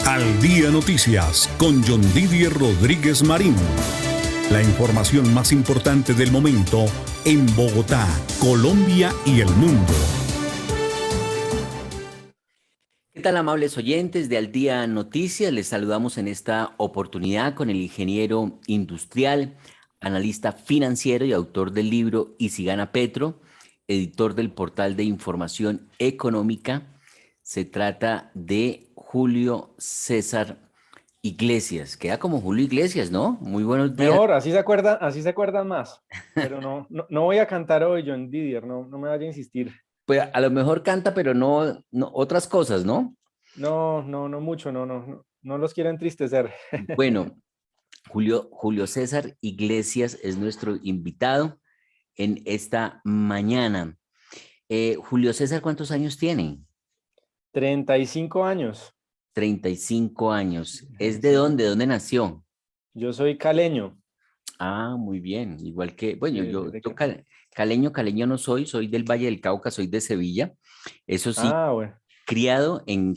Al Día Noticias con John Didier Rodríguez Marín. La información más importante del momento en Bogotá, Colombia y el mundo. ¿Qué tal, amables oyentes de Al Día Noticias? Les saludamos en esta oportunidad con el ingeniero industrial, analista financiero y autor del libro Y si gana Petro, editor del portal de información económica. Se trata de Julio César Iglesias. Queda como Julio Iglesias, ¿no? Muy buenos días. Mejor, así se acuerdan más. Pero no voy a cantar hoy, John Didier, no me vaya a insistir. Pues a lo mejor canta, pero no otras cosas, ¿no? No mucho, no los quiero entristecer. Bueno, Julio César Iglesias es nuestro invitado en esta mañana. Julio César, ¿cuántos años tiene? 35 años. 35 años. ¿Es de Sí. dónde? ¿De dónde nació? Yo soy caleño. Ah, muy bien. Igual que, bueno, De caleño no soy, soy del Valle del Cauca, soy de Sevilla. Eso sí, Bueno. criado en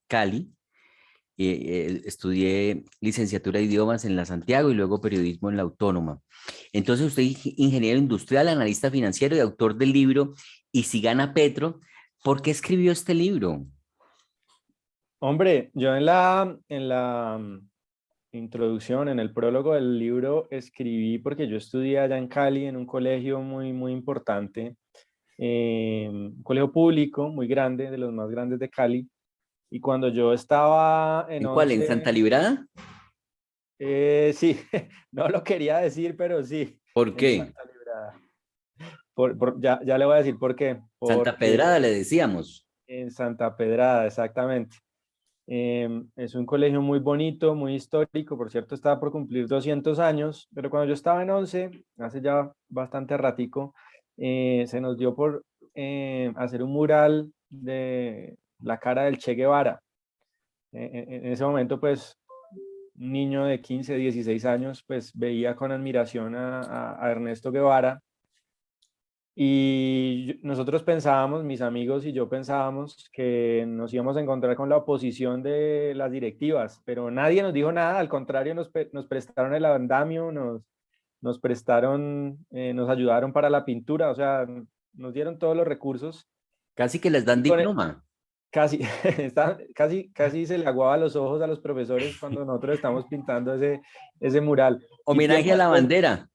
Cali. Estudié licenciatura de idiomas en la Santiago y luego periodismo en la Autónoma. Entonces, usted es ingeniero industrial, analista financiero y autor del libro Y si gana Petro. ¿Por qué escribió este libro? Hombre, yo en la introducción, en el prólogo del libro, escribí porque yo estudié allá en Cali, en un colegio muy importante, un colegio público muy grande, de los más grandes de Cali. Y cuando yo estaba en ¿En cuál? ¿En 11, Santa Librada? sí, no lo quería decir, pero sí, ¿Por en qué? Santa Librada. Ya le voy a decir por qué. Santa Porque Pedrada le decíamos. en Santa Pedrada, exactamente. Es un colegio muy bonito, muy histórico. Por cierto, estaba por cumplir 200 años, pero cuando yo estaba en 11, hace ya bastante ratico, se nos dio por hacer un mural de la cara del Che Guevara. En ese momento, pues, un niño de 15, 16 años, pues veía con admiración a Ernesto Guevara. Y nosotros pensábamos, mis amigos y yo pensábamos que nos íbamos a encontrar con la oposición de las directivas, pero nadie nos dijo nada, al contrario, nos prestaron el andamio, nos prestaron, nos ayudaron para la pintura, o sea, nos dieron todos los recursos. Casi que les dan Y diploma. casi, casi se le aguaba los ojos a los profesores cuando nosotros estamos pintando ese mural. Y Homenaje tiempo a la después, bandera.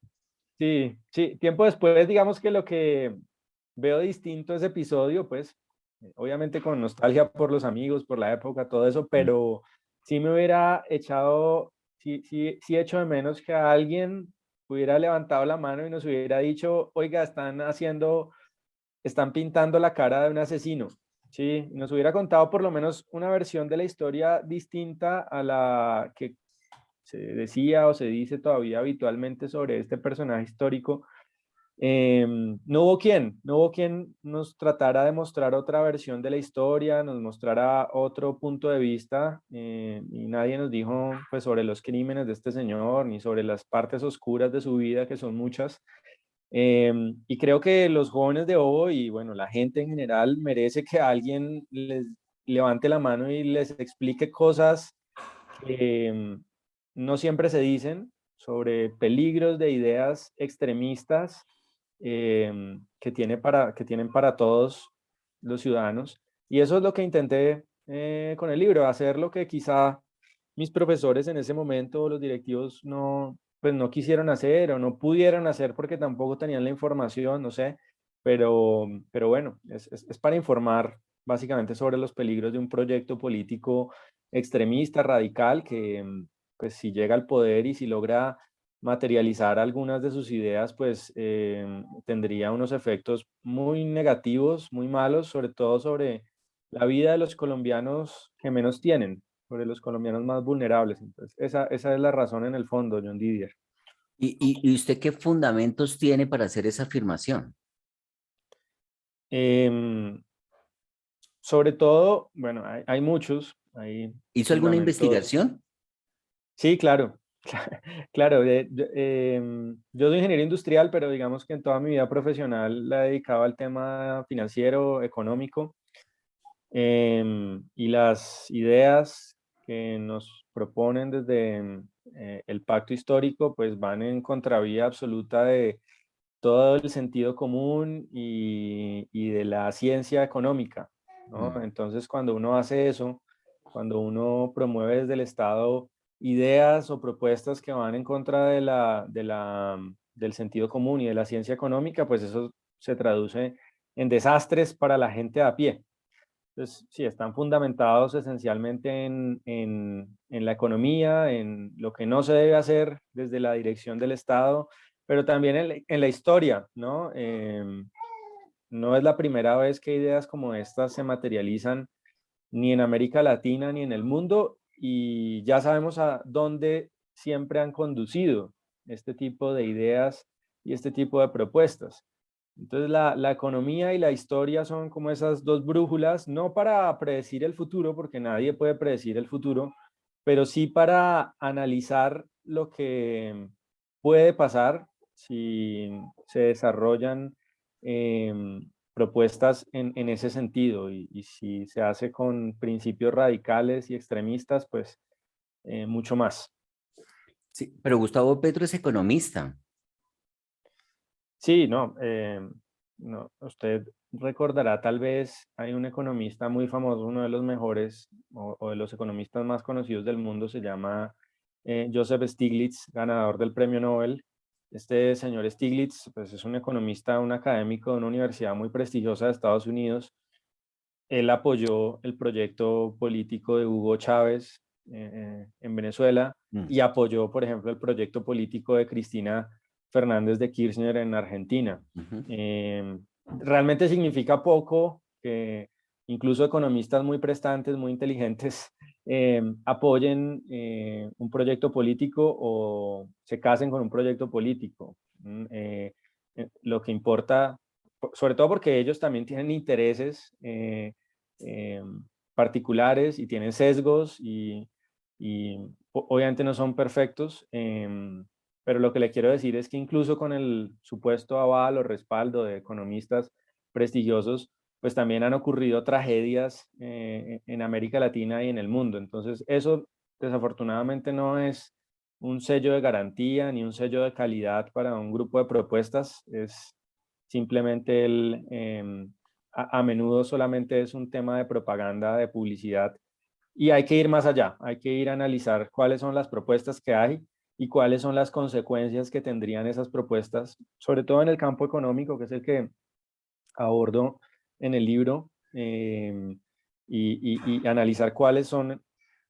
sí, tiempo después, digamos que lo que veo distinto ese episodio, pues, obviamente con nostalgia por los amigos, por la época, todo eso, pero sí me hubiera echado, sí echo de menos que alguien hubiera levantado la mano y nos hubiera dicho, oiga, están pintando la cara de un asesino. Sí, nos hubiera contado por lo menos una versión de la historia distinta a la que se decía o se dice todavía habitualmente sobre este personaje histórico. No hubo quien nos tratara de mostrar otra versión de la historia, nos mostrara otro punto de vista, y nadie nos dijo pues sobre los crímenes de este señor, ni sobre las partes oscuras de su vida, que son muchas. Y creo que los jóvenes de hoy y bueno, la gente en general merece que alguien les levante la mano y les explique cosas que no siempre se dicen sobre peligros de ideas extremistas, que tienen para todos los ciudadanos. Y eso es lo que intenté con el libro, hacer lo que quizá mis profesores en ese momento, los directivos, pues no quisieron hacer o no pudieron hacer porque tampoco tenían la información, no sé, pero bueno, es para informar básicamente sobre los peligros de un proyecto político extremista, radical, que pues si llega al poder y si logra materializar algunas de sus ideas, pues tendría unos efectos muy negativos, muy malos, sobre todo sobre la vida de los colombianos que menos tienen, sobre los colombianos más vulnerables. Entonces, esa es la razón en el fondo, John Didier. ¿Y usted qué fundamentos tiene para hacer esa afirmación? Em, Sobre todo, bueno, hay muchos, hay ¿Hizo alguna fundamentos. investigación? Sí, claro, claro. Yo soy ingeniero industrial, pero digamos que en toda mi vida profesional la he dedicado al tema financiero, económico, y las ideas que nos proponen desde el pacto histórico, pues van en contravía absoluta de todo el sentido común y de la ciencia económica, ¿no? Mm. Entonces, cuando uno hace eso, cuando uno promueve desde el Estado ideas o propuestas que van en contra del sentido común y de la ciencia económica, pues eso se traduce en desastres para la gente a pie. Entonces, sí, están fundamentados esencialmente en la economía, en lo que no se debe hacer desde la dirección del Estado, pero también en la historia, ¿no? No es la primera vez que ideas como estas se materializan ni en América Latina ni en el mundo, y ya sabemos a dónde siempre han conducido este tipo de ideas y este tipo de propuestas. Entonces la economía y la historia son como esas dos brújulas, no para predecir el futuro, porque nadie puede predecir el futuro, pero sí para analizar lo que puede pasar si se desarrollan propuestas en ese sentido, y si se hace con principios radicales y extremistas, pues mucho más. Sí, pero Gustavo Petro es economista. Sí, no, no, usted recordará, tal vez hay un economista muy famoso, uno de los mejores o de los economistas más conocidos del mundo, se llama Joseph Stiglitz, ganador del premio Nobel. Este señor Stiglitz, pues es un economista, un académico de una universidad muy prestigiosa de Estados Unidos. Él apoyó el proyecto político de Hugo Chávez en Venezuela, Mm. y apoyó, por ejemplo, el proyecto político de Cristina Fernández de Kirchner en Argentina. Ujú. Realmente significa poco que incluso economistas muy prestantes, muy inteligentes, apoyen un proyecto político o se casen con un proyecto político. Lo que importa, sobre todo porque ellos también tienen intereses eh, particulares y tienen sesgos, y obviamente no son perfectos, pero lo que le quiero decir es que incluso con el supuesto aval o respaldo de economistas prestigiosos, pues también han ocurrido tragedias en América Latina y en el mundo. Entonces, eso desafortunadamente no es un sello de garantía ni un sello de calidad para un grupo de propuestas, es simplemente a menudo solamente es un tema de propaganda, de publicidad, y hay que ir más allá, hay que ir a analizar cuáles son las propuestas que hay y cuáles son las consecuencias que tendrían esas propuestas, sobre todo en el campo económico, que es el que abordo en el libro, y analizar cuáles son,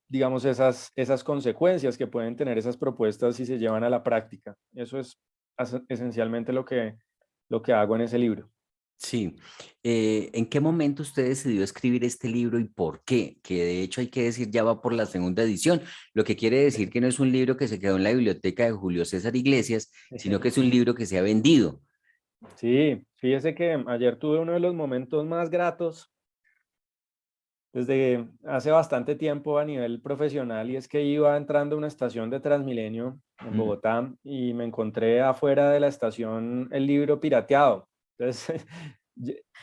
digamos, esas consecuencias que pueden tener esas propuestas si se llevan a la práctica. Eso es esencialmente lo que hago en ese libro. Sí. ¿En qué momento usted decidió escribir este libro y por qué? Que de hecho hay que decir ya va por la segunda edición, lo que quiere decir que no es un libro que se quedó en la biblioteca de Julio César Iglesias, sino que es un libro que se ha vendido. Sí, fíjese que ayer tuve uno de los momentos más gratos desde hace bastante tiempo a nivel profesional, y es que iba entrando a una estación de Transmilenio en Mm. Bogotá y me encontré afuera de la estación el libro pirateado. Entonces,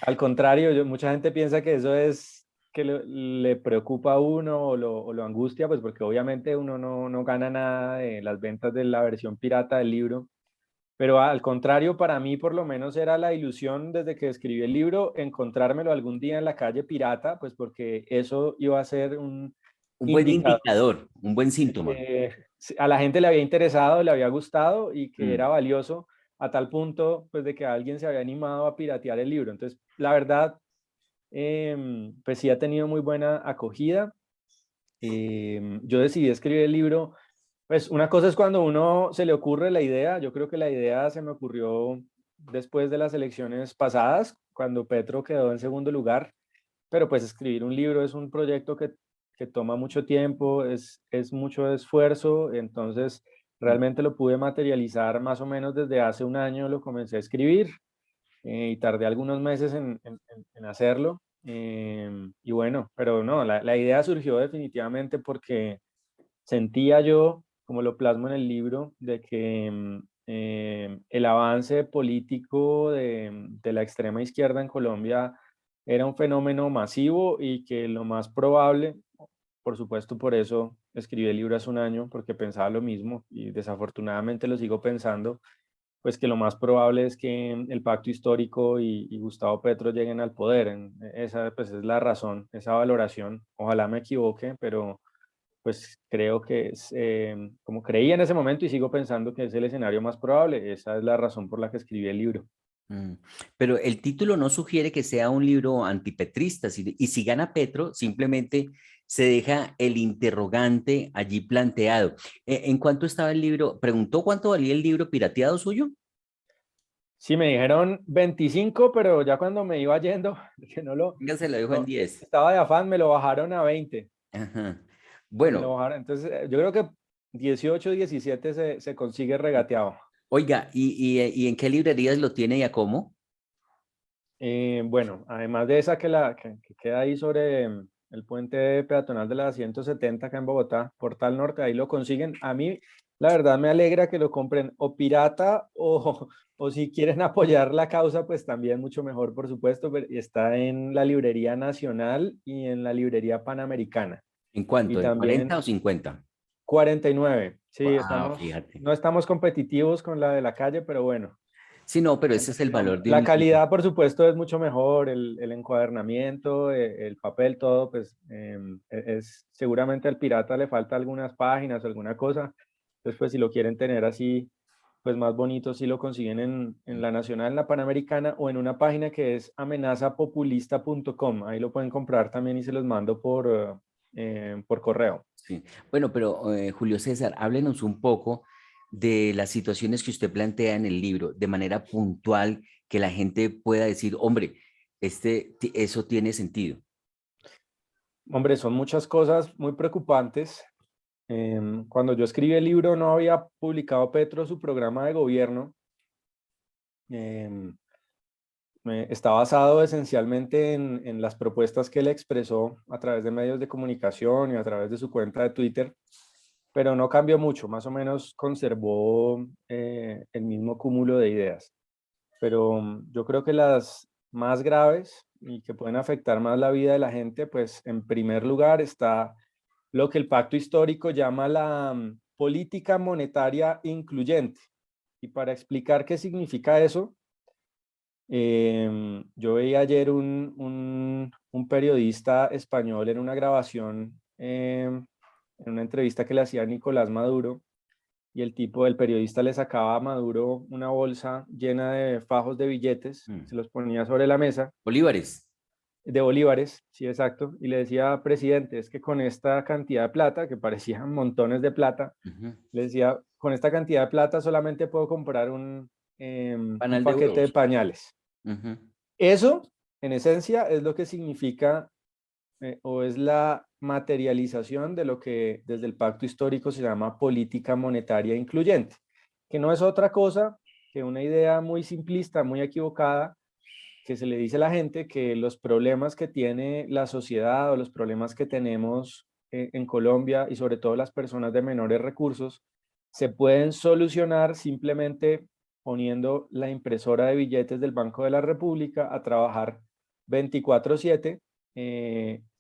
al contrario, mucha gente piensa que eso es que le preocupa a uno o lo angustia, pues porque obviamente uno no gana nada de las ventas de la versión pirata del libro. Pero al contrario, para mí por lo menos era la ilusión desde que escribí el libro encontrármelo algún día en la calle pirata, pues porque eso iba a ser un Un buen indicador indicador, un buen de síntoma. que a la gente le había interesado, le había gustado y que Mm. era valioso, a tal punto pues de que alguien se había animado a piratear el libro. Entonces, la verdad, pues sí ha tenido muy buena acogida. Yo decidí escribir el libro, pues una cosa es cuando uno se le ocurre la idea. Yo creo que la idea se me ocurrió después de las elecciones pasadas, cuando Petro quedó en segundo lugar, pero pues escribir un libro es un proyecto que toma mucho tiempo, es mucho esfuerzo, entonces realmente lo pude materializar más o menos desde hace un año, lo comencé a escribir, y tardé algunos meses en hacerlo. Y bueno, pero no, la idea surgió definitivamente porque sentía yo, como lo plasmo en el libro, de que el avance político de la extrema izquierda en Colombia era un fenómeno masivo y que lo más probable, por supuesto, por eso escribí el libro hace un año, porque pensaba lo mismo y desafortunadamente lo sigo pensando, pues que lo más probable es que el pacto histórico y Gustavo Petro lleguen al poder. Esa pues es la razón, esa valoración. Ojalá me equivoque, pero pues creo que es, como creía en ese momento y sigo pensando que es el escenario más probable, esa es la razón por la que escribí el libro. Mm, Pero el título no sugiere que sea un libro antipetrista, y si gana Petro, simplemente se deja el interrogante allí planteado. ¿En cuánto estaba el libro? ¿Preguntó cuánto valía el libro pirateado suyo? Sí, me dijeron 25, pero ya cuando me iba yendo, que Venga, se lo dejo en 10. estaba de afán, me lo bajaron a 20. Ajá. Me lo Bueno, bajaron. Entonces, yo creo que 18, 17 se consigue regateado. oiga, ¿y en qué librerías lo tiene y a cómo? Bueno, además de esa que queda ahí sobre el puente peatonal de la 170 acá en Bogotá, Portal Norte, ahí lo consiguen. A mí, la verdad, me alegra que lo compren o pirata o si quieren apoyar la causa, pues también mucho mejor, por supuesto. Pero está en la Librería Nacional y en la Librería Panamericana. ¿En Y cuánto? ¿En 40 o también 50? 49. Sí, Wow, fíjate. no estamos competitivos con la de la calle, pero bueno. Sí, no, pero ese es el valor de La un libro. calidad, por supuesto, es mucho mejor, el encuadernamiento, el papel, todo, pues es seguramente al pirata le falta algunas páginas o alguna cosa. Entonces, pues si lo quieren tener así, pues más bonito, si lo consiguen en la Nacional, en la Panamericana o en una página que es amenazapopulista.com. Ahí lo pueden comprar también y se los mando por correo. Sí. Bueno, pero Julio César, háblenos un poco de las situaciones que usted plantea en el libro, de manera puntual, que la gente pueda decir, hombre, eso tiene sentido. Hombre, son muchas cosas muy preocupantes. Cuando yo escribí el libro no había publicado Petro su programa de gobierno. Em, Está basado esencialmente en las propuestas que él expresó a través de medios de comunicación y a través de su cuenta de Twitter, pero no cambió mucho, más o menos conservó el mismo cúmulo de ideas. Pero yo creo que las más graves y que pueden afectar más la vida de la gente, pues en primer lugar está lo que el pacto histórico llama la política monetaria incluyente. Y para explicar qué significa eso, yo veía ayer un periodista español en una grabación, en una entrevista que le hacía a Nicolás Maduro, y el periodista le sacaba a Maduro una bolsa llena de fajos de billetes, Mm. se los ponía sobre la mesa, Bolívares. de bolívares, sí, exacto, y le decía, presidente, es que con esta cantidad de plata, que parecían montones de plata, Ujú. le decía, con esta cantidad de plata solamente puedo comprar un Panal de paquete de huevos. pañales. Ujú. Eso, en esencia, es lo que significa o es la materialización de lo que desde el pacto histórico se llama política monetaria incluyente, que no es otra cosa que una idea muy simplista, muy equivocada, que se le dice a la gente que los problemas que tiene la sociedad o los problemas que tenemos en Colombia y sobre todo las personas de menores recursos se pueden solucionar simplemente poniendo la impresora de billetes del Banco de la República a trabajar 24/7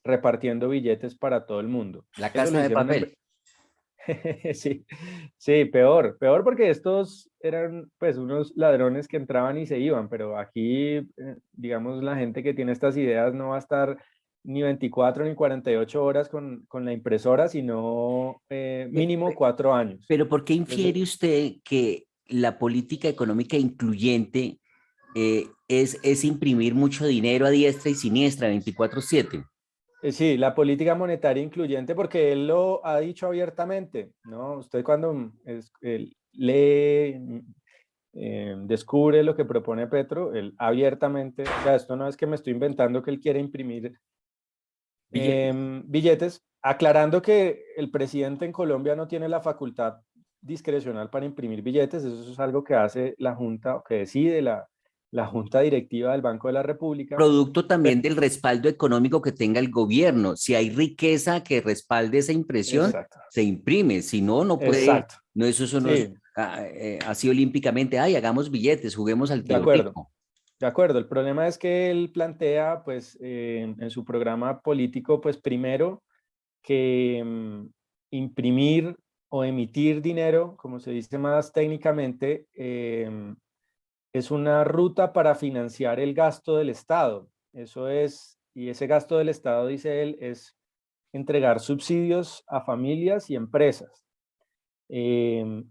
repartiendo billetes para todo el mundo. La Eso lo casa de hicieron papel. Sí, sí, peor porque estos eran pues unos ladrones que entraban y se iban, pero aquí, digamos, la gente que tiene estas ideas no va a estar ni 24 ni 48 horas con la impresora, sino Pe- mínimo pe- 4 años. Pero ¿por qué Entonces, infiere usted que la política económica incluyente es imprimir mucho dinero a diestra y siniestra, 24/7? sí, la política monetaria incluyente, porque él lo ha dicho abiertamente, ¿no? Usted cuando lee, descubre lo que propone Petro, él abiertamente, o sea, esto no es que me estoy inventando que él quiere imprimir Billetes. billetes, aclarando que el presidente en Colombia no tiene la facultad discrecional para imprimir billetes, eso es algo que hace la Junta, o que decide la Junta Directiva del Banco de la República. Producto Pero, también del respaldo económico que tenga el gobierno. Si hay riqueza que respalde esa impresión, exacto, se imprime. Si no, no puede, exacto, no, eso no es sí, así olímpicamente. Ay, hagamos billetes, juguemos al de tío acuerdo. rico. De acuerdo, el problema es que él plantea, pues, en su programa político, pues, primero, que imprimir o emitir dinero, como se dice más técnicamente, es una ruta para financiar el gasto del Estado. Eso es, y ese gasto del Estado, dice él, es entregar subsidios a familias y empresas. Él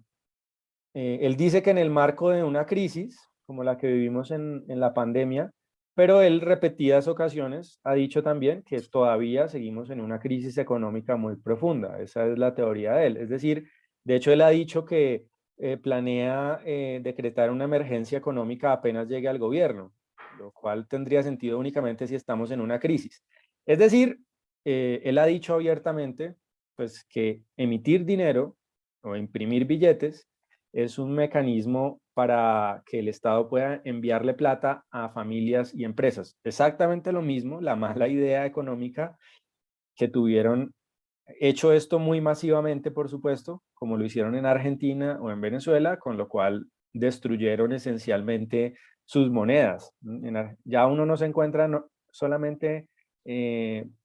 dice que en el marco de una crisis, como la que vivimos en la pandemia, pero él repetidas ocasiones ha dicho también que todavía seguimos en una crisis económica muy profunda. Esa es la teoría de él. Es decir, de hecho él ha dicho que planea decretar una emergencia económica apenas llegue al gobierno, lo cual tendría sentido únicamente si estamos en una crisis. Es decir, él ha dicho abiertamente pues, que emitir dinero o imprimir billetes es un mecanismo para que el Estado pueda enviarle plata a familias y empresas. Exactamente lo mismo, la mala idea económica que tuvieron, hecho esto muy masivamente, por supuesto, como lo hicieron en Argentina o en Venezuela, con lo cual destruyeron esencialmente sus monedas. Ya uno no se encuentra solamente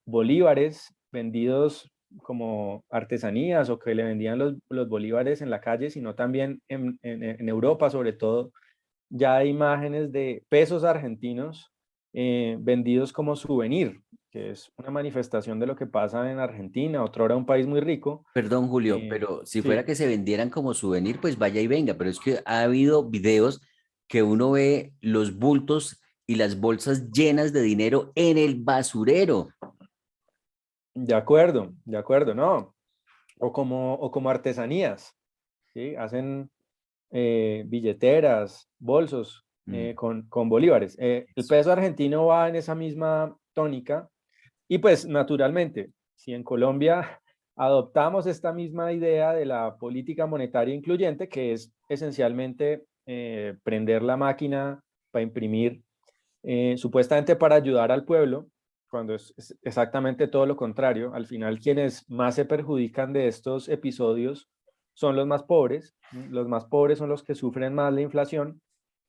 bolívares vendidos como artesanías o que le vendían los bolívares en la calle, sino también en Europa, sobre todo, ya hay imágenes de pesos argentinos vendidos como souvenir, que es una manifestación de lo que pasa en Argentina, otrora un país muy rico. Perdón, Julio, pero si fuera Sí, que se vendieran como souvenir, pues vaya y venga, pero es que ha habido videos que uno ve los bultos y las bolsas llenas de dinero en el basurero. de acuerdo, ¿no? O como artesanías, ¿sí? Hacen billeteras, bolsos Mm, con bolívares. El eso. peso argentino va en esa misma tónica y pues naturalmente, si en Colombia adoptamos esta misma idea de la política monetaria incluyente, que es esencialmente prender la máquina para imprimir, supuestamente para ayudar al pueblo, cuando es exactamente todo lo contrario. Al final, quienes más se perjudican de estos episodios son los más pobres. Los más pobres son los que sufren más la inflación.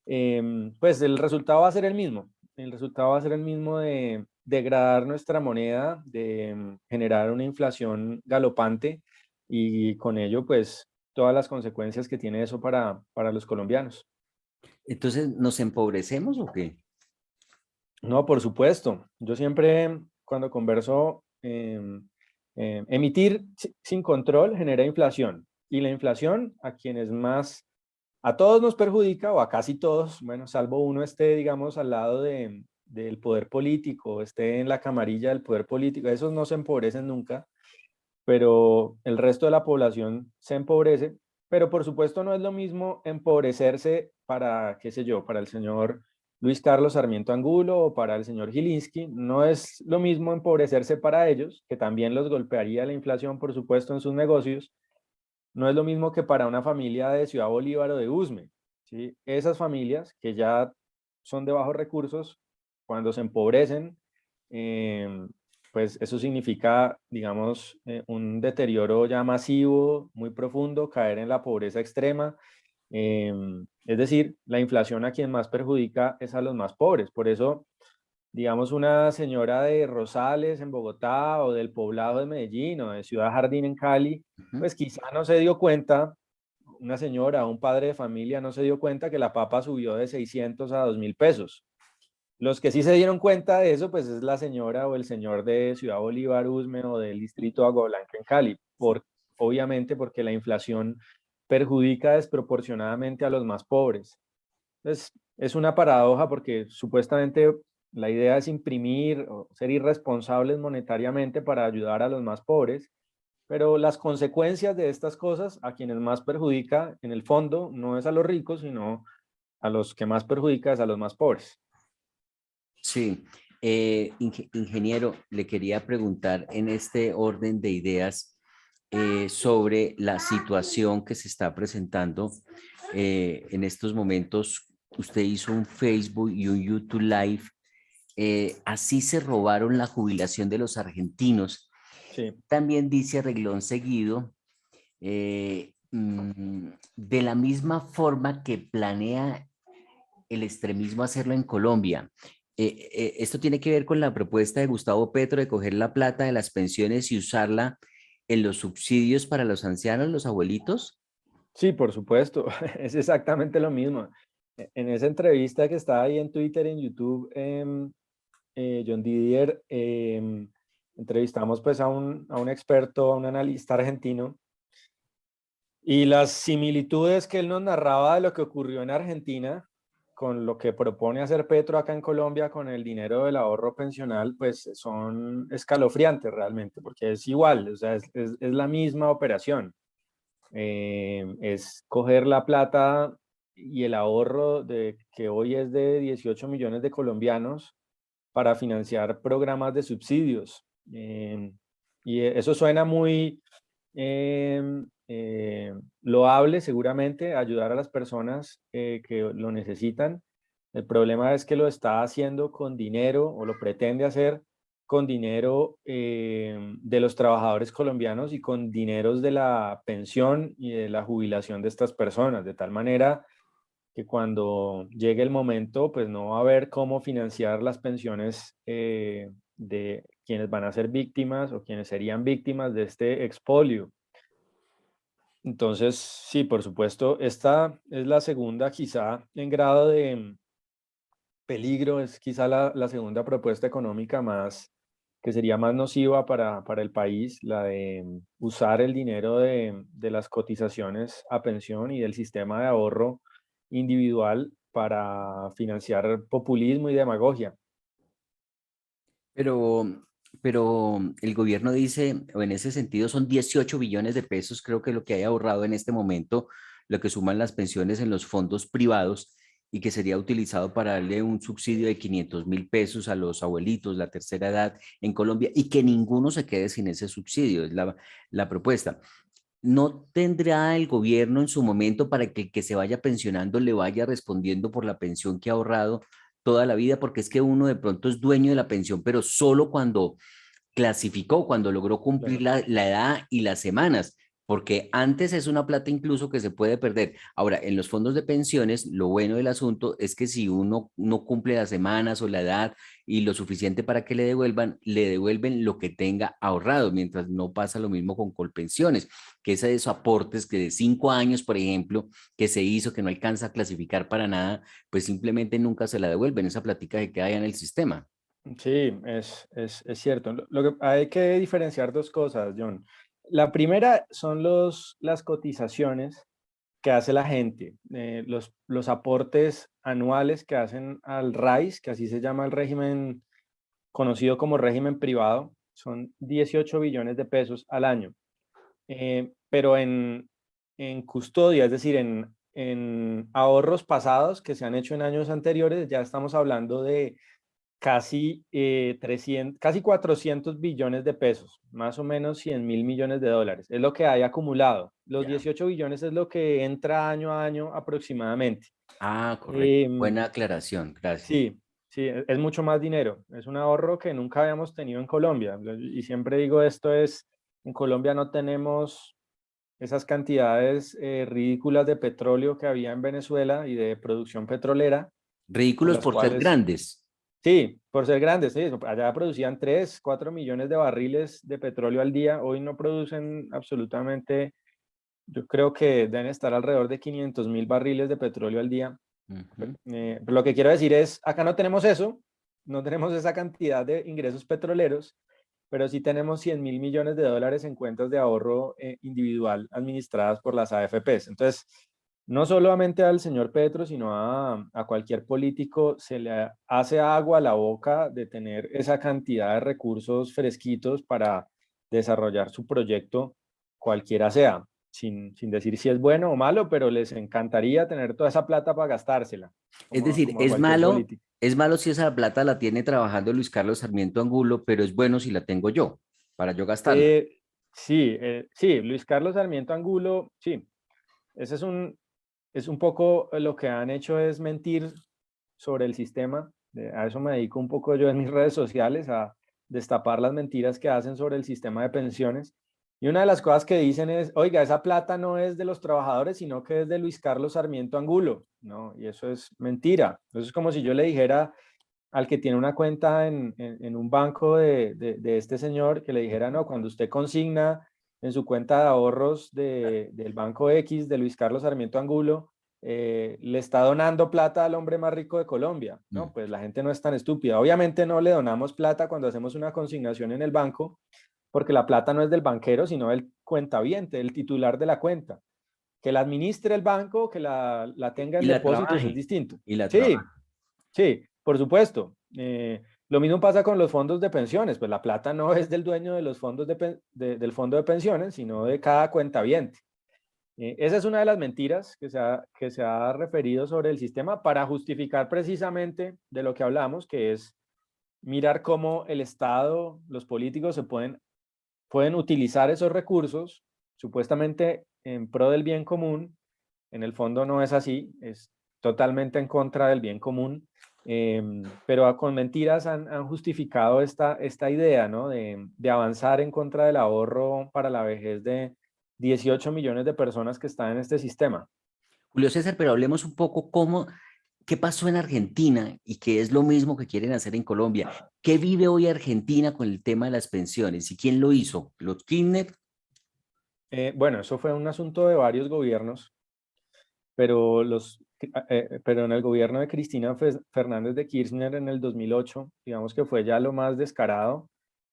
Pues el resultado va a ser el mismo. El resultado va a ser el mismo de degradar nuestra moneda, de generar una inflación galopante y con ello, pues, todas las consecuencias que tiene eso para los colombianos. Entonces, ¿nos empobrecemos o qué? No, por supuesto. Yo siempre, cuando converso, emitir sin control genera inflación. Y la inflación a quienes más, a todos nos perjudica, o a casi todos, bueno, salvo uno esté, digamos, al lado del poder político, esté en la camarilla del poder político, esos no se empobrecen nunca, pero el resto de la población se empobrece. Pero por supuesto no es lo mismo empobrecerse para, qué sé yo, para el señor Luis Carlos Sarmiento Angulo o para el señor Gilinski. No es lo mismo empobrecerse para ellos, que también los golpearía la inflación, por supuesto, en sus negocios. No es lo mismo que para una familia de Ciudad Bolívar o de Usme, ¿sí? Esas familias que ya son de bajos recursos, cuando se empobrecen, pues eso significa, digamos, un deterioro ya masivo, muy profundo, caer en la pobreza extrema. Es decir, la inflación a quien más perjudica es a los más pobres. Por eso, digamos, una señora de Rosales en Bogotá o del Poblado de Medellín o de Ciudad Jardín en Cali, Ujú. pues quizá no se dio cuenta, una señora o un padre de familia no se dio cuenta que la papa subió de 600 a 2.000 pesos. Los que sí se dieron cuenta de eso, pues es la señora o el señor de Ciudad Bolívar, Usme o del distrito Agua Blanca en Cali, obviamente porque la inflación perjudica desproporcionadamente a los más pobres. Entonces, es una paradoja porque supuestamente la idea es imprimir o ser irresponsables monetariamente para ayudar a los más pobres, pero las consecuencias de estas cosas a quienes más perjudica en el fondo no es a los ricos, sino a los que más perjudica es a los más pobres. Sí, ingeniero, le quería preguntar en este orden de ideas sobre la situación que se está presentando en estos momentos. Usted hizo un Facebook y un YouTube Live. Así se robaron la jubilación de los argentinos. Sí, También dice a reglón seguido, de la misma forma que planea el extremismo hacerlo en Colombia. esto tiene que ver con la propuesta de Gustavo Petro de coger la plata de las pensiones y usarla en los subsidios para los ancianos, los abuelitos. Sí, por supuesto, es exactamente lo mismo. En esa entrevista que está ahí en Twitter, en YouTube, John Didier, entrevistamos pues a un experto, a un analista argentino, y las similitudes que él nos narraba de lo que ocurrió en Argentina con lo que propone hacer Petro acá en Colombia con el dinero del ahorro pensional, pues son escalofriantes realmente, porque es igual, o sea, es la misma operación. Es coger la plata y el ahorro que hoy es de 18 millones de colombianos para financiar programas de subsidios. Y eso suena muy loable, seguramente, ayudar a las personas que lo necesitan. El problema es que lo está haciendo con dinero, o lo pretende hacer con dinero de los trabajadores colombianos y con dineros de la pensión y de la jubilación de estas personas, de tal manera que cuando llegue el momento, pues no va a haber cómo financiar las pensiones de quienes van a ser víctimas o quienes serían víctimas de este expolio. Entonces, sí, por supuesto, esta es la segunda quizá en grado de peligro, es quizá la segunda propuesta económica más que sería más nociva para el país, la de usar el dinero de las cotizaciones a pensión y del sistema de ahorro individual para financiar populismo y demagogia. Pero, pero el gobierno dice, o en ese sentido, son 18 billones de pesos, creo que lo que hay ahorrado en este momento, lo que suman las pensiones en los fondos privados y que sería utilizado para darle un subsidio de 500.000 pesos a los abuelitos, la tercera edad en Colombia, y que ninguno se quede sin ese subsidio, es la propuesta. ¿No tendrá el gobierno en su momento para que el que se vaya pensionando le vaya respondiendo por la pensión que ha ahorrado toda la vida? Porque es que uno de pronto es dueño de la pensión, pero solo cuando clasificó, cuando logró cumplir Claro. la edad y las semanas, porque antes es una plata incluso que se puede perder. Ahora, en los fondos de pensiones, lo bueno del asunto es que si uno no cumple las semanas o la edad y lo suficiente para que le devuelven lo que tenga ahorrado, mientras no pasa lo mismo con Colpensiones, que es de esos aportes que de 5 años, por ejemplo, que se hizo, que no alcanza a clasificar para nada, pues simplemente nunca se la devuelven, esa plática que queda ahí en el sistema. Sí, es cierto. Lo que hay que diferenciar dos cosas, John. La primera son las cotizaciones que hace la gente, los aportes anuales que hacen al RAIS, que así se llama el régimen conocido como régimen privado, son 18 billones de pesos al año. Pero en custodia, es decir, en ahorros pasados que se han hecho en años anteriores, ya estamos hablando de casi 300, casi 400 billones de pesos, más o menos 100.000 millones de dólares. Es lo que hay acumulado. Los Ya. 18 billones es lo que entra año a año aproximadamente. Ah, correcto. Em, Buena aclaración, gracias. sí, sí, es mucho más dinero. Es un ahorro que nunca habíamos tenido en Colombia. Y siempre digo esto es, en Colombia no tenemos esas cantidades ridículas de petróleo que había en Venezuela y de producción petrolera, por Ridículos las por ser cuales grandes. sí, por ser grandes, sí, allá producían 3, 4 millones de barriles de petróleo al día, hoy no producen absolutamente, yo creo que deben estar alrededor de 500.000 barriles de petróleo al día. Ujú. Pero lo que quiero decir es, acá no tenemos eso, no tenemos esa cantidad de ingresos petroleros, pero sí tenemos 100.000 millones de dólares en cuentas de ahorro individual administradas por las AFPs. Entonces, no solamente al señor Petro, sino a cualquier político se le hace agua a la boca de tener esa cantidad de recursos fresquitos para desarrollar su proyecto, cualquiera sea, sin decir si es bueno o malo, pero les encantaría tener toda esa plata para gastársela, Es como, decir, como a cualquier político. es malo si esa plata la tiene trabajando Luis Carlos Sarmiento Angulo, pero es bueno si la tengo yo, para yo gastarla. Sí, sí, Luis Carlos Sarmiento Angulo, sí, ese es un poco lo que han hecho es mentir sobre el sistema. A eso me dedico un poco yo en mis redes sociales, a destapar las mentiras que hacen sobre el sistema de pensiones. Y una de las cosas que dicen es, oiga, esa plata no es de los trabajadores, sino que es de Luis Carlos Sarmiento Angulo, ¿no? Y eso es mentira. Eso es como si yo le dijera, al que tiene una cuenta en un banco de este señor, que le dijera, no, cuando usted consigna en su cuenta de ahorros del Banco X, de Luis Carlos Sarmiento Angulo, le está donando plata al hombre más rico de Colombia. No, pues la gente no es tan estúpida. Obviamente no le donamos plata cuando hacemos una consignación en el banco, porque la plata no es del banquero, sino del cuentaviente, el titular de la cuenta. Que la administre el banco, que la tenga Y en la depósitos es trabaje, distinto. y la Sí, trabaje. sí, por supuesto. Lo mismo pasa con los fondos de pensiones, pues la plata no es del dueño de los fondos del fondo de pensiones, sino de cada cuentaviente. Esa es una de las mentiras que se ha referido sobre el sistema para justificar precisamente de lo que hablamos, que es mirar cómo el Estado, los políticos pueden utilizar esos recursos supuestamente en pro del bien común. En el fondo no es así, es totalmente en contra del bien común, pero con mentiras han justificado esta idea, ¿no? De avanzar en contra del ahorro para la vejez de 18 millones de personas que están en este sistema. Julio César, pero hablemos un poco qué pasó en Argentina y qué es lo mismo que quieren hacer en Colombia. ¿Qué vive hoy Argentina con el tema de las pensiones y quién lo hizo? ¿Los Kirchner? Bueno, eso fue un asunto de varios gobiernos, pero, pero en el gobierno de Cristina Fernández de Kirchner en el 2008, digamos que fue ya lo más descarado.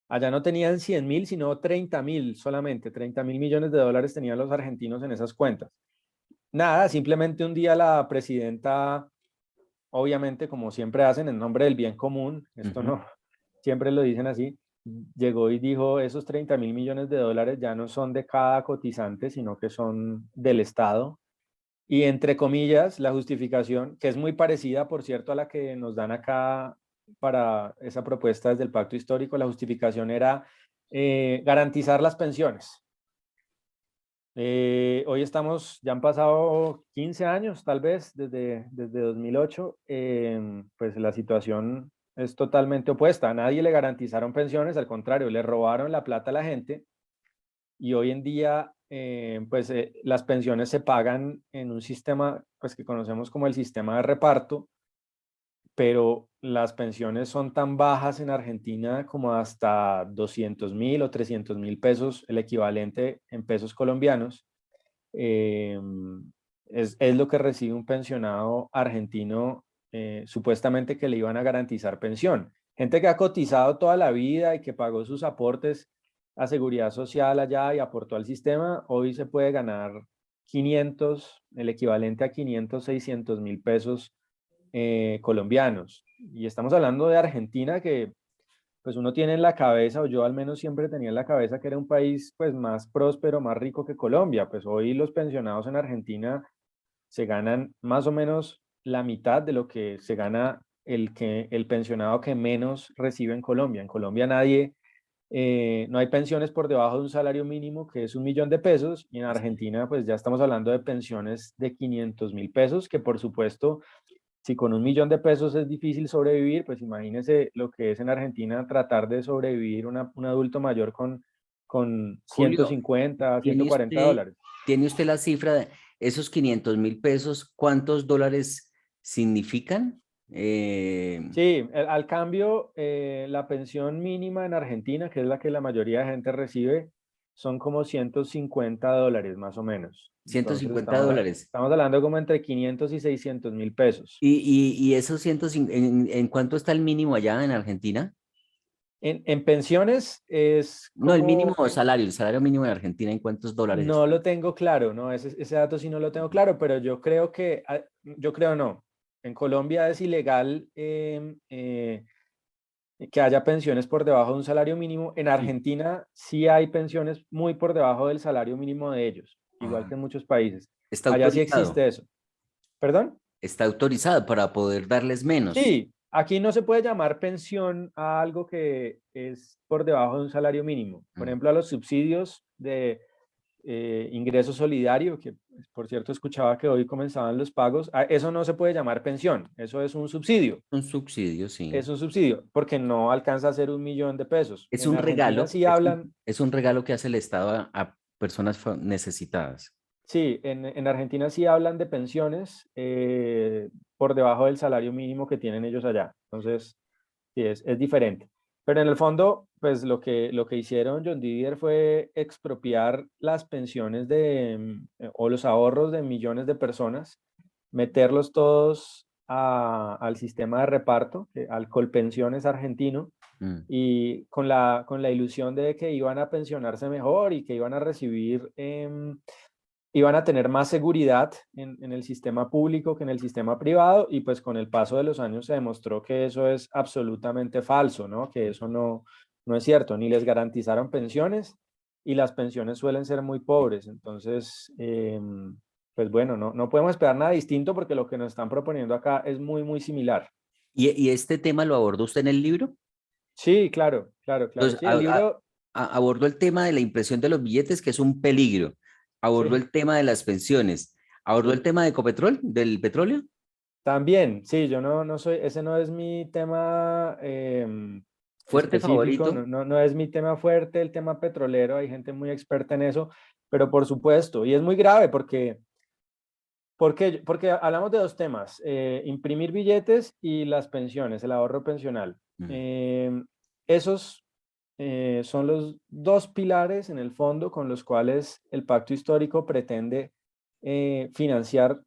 Allá no tenían 100.000, sino 30.000 solamente, 30.000 millones de dólares tenían los argentinos en esas cuentas. Nada, simplemente un día la presidenta, obviamente como siempre hacen en nombre del bien común, esto no, siempre lo dicen así, llegó y dijo, esos 30.000 millones de dólares ya no son de cada cotizante, sino que son del Estado. Y entre comillas, la justificación, que es muy parecida, por cierto, a la que nos dan acá para esa propuesta desde el Pacto Histórico, la justificación era garantizar las pensiones. Hoy ya han pasado 15 años, tal vez, desde 2008, pues la situación es totalmente opuesta. A nadie le garantizaron pensiones, al contrario, le robaron la plata a la gente y hoy en día, pues las pensiones se pagan en un sistema pues, que conocemos como el sistema de reparto, pero las pensiones son tan bajas en Argentina como hasta 200.000 o 300.000 pesos, el equivalente en pesos colombianos. eh, es lo que recibe un pensionado argentino, supuestamente que le iban a garantizar pensión. Gente que ha cotizado toda la vida y que pagó sus aportes a seguridad social allá y aportó al sistema, hoy se puede ganar 500, el equivalente a 500, 600.000 pesos colombianos. Y estamos hablando de Argentina, que pues uno tiene en la cabeza, o yo al menos siempre tenía en la cabeza que era un país pues más próspero, más rico que Colombia. Pues hoy los pensionados en Argentina se ganan más o menos la mitad de lo que se gana el pensionado que menos recibe en Colombia. En Colombia no hay pensiones por debajo de un salario mínimo que es 1.000.000 de pesos, y en Argentina pues ya estamos hablando de pensiones de 500.000 pesos, que por supuesto, si con 1.000.000 de pesos es difícil sobrevivir, pues imagínese lo que es en Argentina tratar de sobrevivir un adulto mayor con Julio, 150, ¿tiene 140 usted, dólares. tiene usted la cifra de esos 500.000 pesos? ¿Cuántos dólares significan? Sí, al cambio, la pensión mínima en Argentina, que es la que la mayoría de gente recibe, son como 150 dólares más o menos. Entonces 150 dólares. estamos hablando como entre 500 y 600.000 pesos. ¿Y esos 150, en cuánto está el mínimo allá en Argentina? En pensiones es No, como, el salario mínimo en Argentina, ¿en cuántos dólares no está? lo tengo claro, ¿no? Ese dato sí no lo tengo claro, pero yo creo yo creo no. En Colombia es ilegal que haya pensiones por debajo de un salario mínimo. En Sí. Argentina sí hay pensiones muy por debajo del salario mínimo de ellos, igual Ah, que en muchos países. está Allá sí autorizado. existe eso. ¿Perdón? Está autorizado para poder darles menos. Sí, aquí no se puede llamar pensión a algo que es por debajo de un salario mínimo. Por Mm. ejemplo, a los subsidios de ingreso solidario, que pues, por cierto escuchaba que hoy comenzaban los pagos, eso no se puede llamar pensión, eso es un subsidio. Un subsidio, sí. Es un subsidio, porque no alcanza a ser 1.000.000 de pesos. Es En un Argentina regalo, sí hablan, es un regalo que hace el Estado a personas necesitadas. sí, en Argentina sí hablan de pensiones por debajo del salario mínimo que tienen ellos allá. Entonces, sí, es diferente. Pero en el fondo, pues lo que hicieron John Didier fue expropiar las pensiones o los ahorros de millones de personas, meterlos todos al sistema de reparto, al Colpensiones argentino, Mm. y con la ilusión de que iban a pensionarse mejor y que iban a recibir, iban a tener más seguridad en el sistema público que en el sistema privado, y pues con el paso de los años se demostró que eso es absolutamente falso, ¿no? Que eso no es cierto, ni les garantizaron pensiones y las pensiones suelen ser muy pobres. Entonces, pues bueno, no podemos esperar nada distinto porque lo que nos están proponiendo acá es muy, muy similar. Y este tema lo abordó usted en el libro? Sí, claro, claro, claro. Entonces, Sí, el libro, abordó el tema de la impresión de los billetes, que es un peligro. Abordó sí. el tema de las pensiones. Abordó el Sí. tema de Ecopetrol, del petróleo. También, sí, yo no soy, ese no es mi tema Fuerte específico, favorito. no es mi tema fuerte, el tema petrolero, hay gente muy experta en eso, pero por supuesto, y es muy grave porque hablamos de dos temas, imprimir billetes y las pensiones, el ahorro pensional. Mm. Esos son los dos pilares en el fondo con los cuales el pacto histórico pretende financiar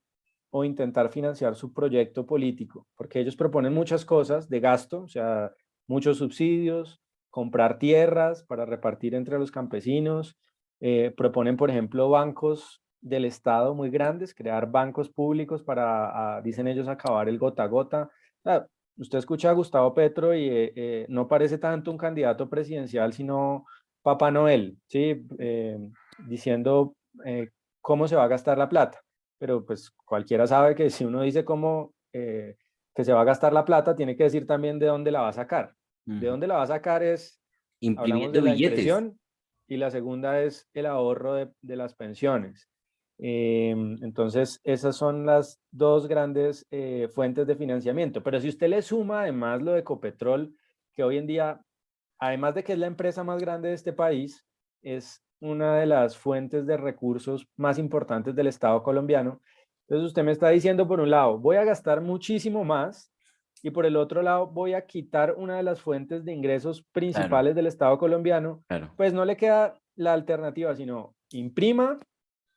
o intentar financiar su proyecto político, porque ellos proponen muchas cosas de gasto, o sea, muchos subsidios, comprar tierras para repartir entre los campesinos, proponen, por ejemplo, bancos del Estado muy grandes, crear bancos públicos para, dicen ellos, acabar el gota a gota. O sea, usted escucha a Gustavo Petro y no parece tanto un candidato presidencial, sino Papá Noel, ¿sí? Diciendo cómo se va a gastar la plata. Pero pues cualquiera sabe que si uno dice cómo que se va a gastar la plata, tiene que decir también de dónde la va a sacar. De Ujú. dónde la va a sacar hablamos Imprimiendo de la billetes. impresión, y la segunda es el ahorro de las pensiones. Entonces, esas son las dos grandes fuentes de financiamiento. Pero si usted le suma además lo de Ecopetrol, que hoy en día, además de que es la empresa más grande de este país, es una de las fuentes de recursos más importantes del Estado colombiano. Entonces usted me está diciendo, por un lado, voy a gastar muchísimo más, y por el otro lado voy a quitar una de las fuentes de ingresos Claro, principales del Estado colombiano. claro. Pues no le queda la alternativa, sino imprima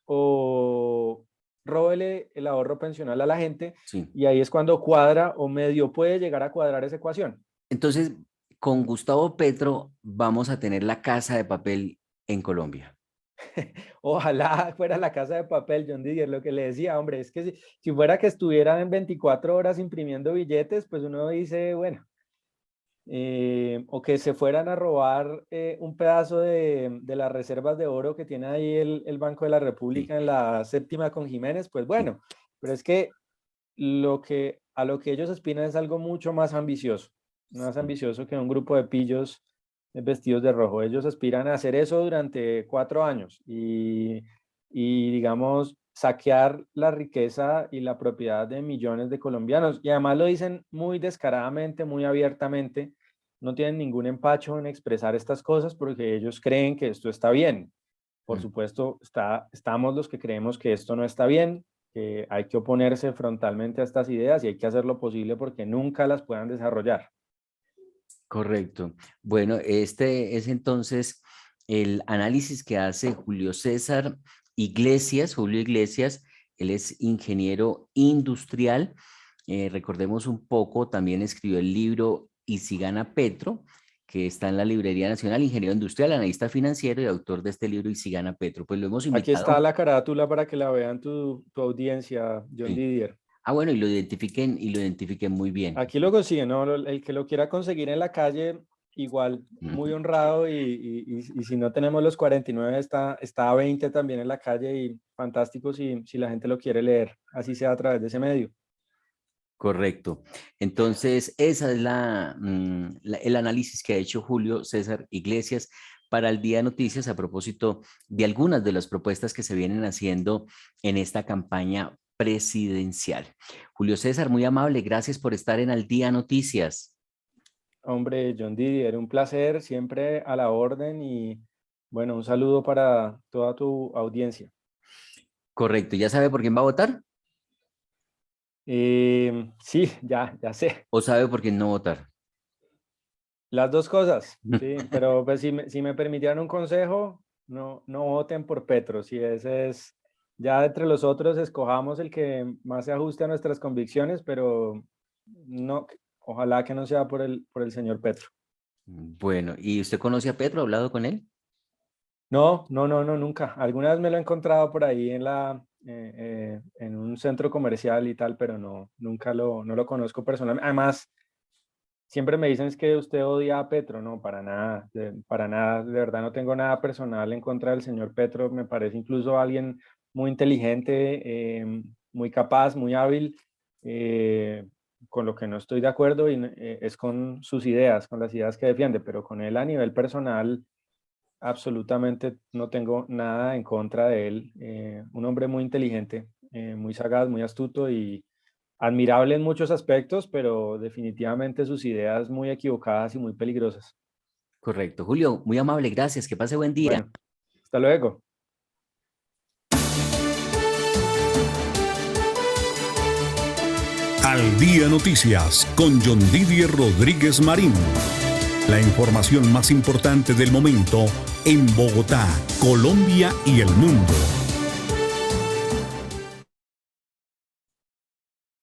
o róbele el ahorro pensional a la gente, Sí. y ahí es cuando cuadra o medio puede llegar a cuadrar esa ecuación. Entonces, con Gustavo Petro vamos a tener la Casa de Papel en Colombia. Ojalá fuera la Casa de Papel, John Didier, lo que le decía, hombre, es que si fuera que estuvieran en 24 horas imprimiendo billetes, pues uno dice, bueno, o que se fueran a robar un pedazo de las reservas de oro que tiene ahí el Banco de la Sí, República en la séptima con Jiménez, pues sí. bueno, pero es que a lo que ellos aspiran es algo mucho más Sí. ambicioso que un grupo de pillos vestidos de rojo. Ellos aspiran a hacer eso durante 4 años y digamos, saquear la riqueza y la propiedad de millones de colombianos. Y además lo dicen muy descaradamente, muy abiertamente. No tienen ningún empacho en expresar estas cosas porque ellos creen que esto está bien. Por Mm. supuesto, estamos los que creemos que esto no está bien, que hay que oponerse frontalmente a estas ideas y hay que hacer lo posible porque nunca las puedan desarrollar. Correcto. Bueno, este es entonces el análisis que hace Julio César Iglesias, Julio Iglesias. Él es ingeniero industrial. Recordemos un poco, también escribió el libro Y si gana Petro, que está en la Librería Nacional, ingeniero industrial, analista financiero y autor de este libro Y si gana Petro. Pues lo hemos Aquí está invitado. la carátula para que la vean tu audiencia, John Sí. Didier. Ah, bueno, y lo identifiquen muy bien. Aquí lo consiguen, ¿no? El que lo quiera conseguir en la calle, igual, muy Ujú. honrado, y si no tenemos los 49, está a 20 también en la calle, y fantástico si la gente lo quiere leer, así sea a través de ese medio. Correcto. Entonces, esa es el análisis que ha hecho Julio César Iglesias para el Día de Noticias a propósito de algunas de las propuestas que se vienen haciendo en esta campaña presidencial. Julio César, muy amable, gracias por estar en Al Día Noticias. Hombre, John Didier, un placer, siempre a la orden, y bueno, un saludo para toda tu audiencia. Correcto, ¿ya sabe por quién va a votar Sí, ya sé. o sabe por quién no votar? Las dos cosas, sí, pero pues si me permitieran un consejo, no voten por Petro. Si ese es, ya entre los otros escojamos el que más se ajuste a nuestras convicciones, pero no, ojalá que no sea por el señor Petro. Bueno, ¿y usted conoce a Petro? ¿Ha hablado con él? No, nunca. Alguna vez me lo he encontrado por ahí en un centro comercial y tal, pero nunca no lo conozco personalmente. Además, siempre me dicen es que usted odia a Petro. No, para nada, de verdad no tengo nada personal en contra del señor Petro. Me parece incluso alguien muy inteligente, muy capaz, muy hábil. Con lo que no estoy de acuerdo es con sus ideas, con las ideas que defiende, pero con él a nivel personal absolutamente no tengo nada en contra de él. Un hombre muy inteligente, muy sagaz, muy astuto y admirable en muchos aspectos, pero definitivamente sus ideas muy equivocadas y muy peligrosas. Correcto. Julio, muy amable, gracias. Que pase buen día. Bueno, hasta luego. Al Día Noticias con John Didier Rodríguez Marín. La información más importante del momento en Bogotá, Colombia y el mundo.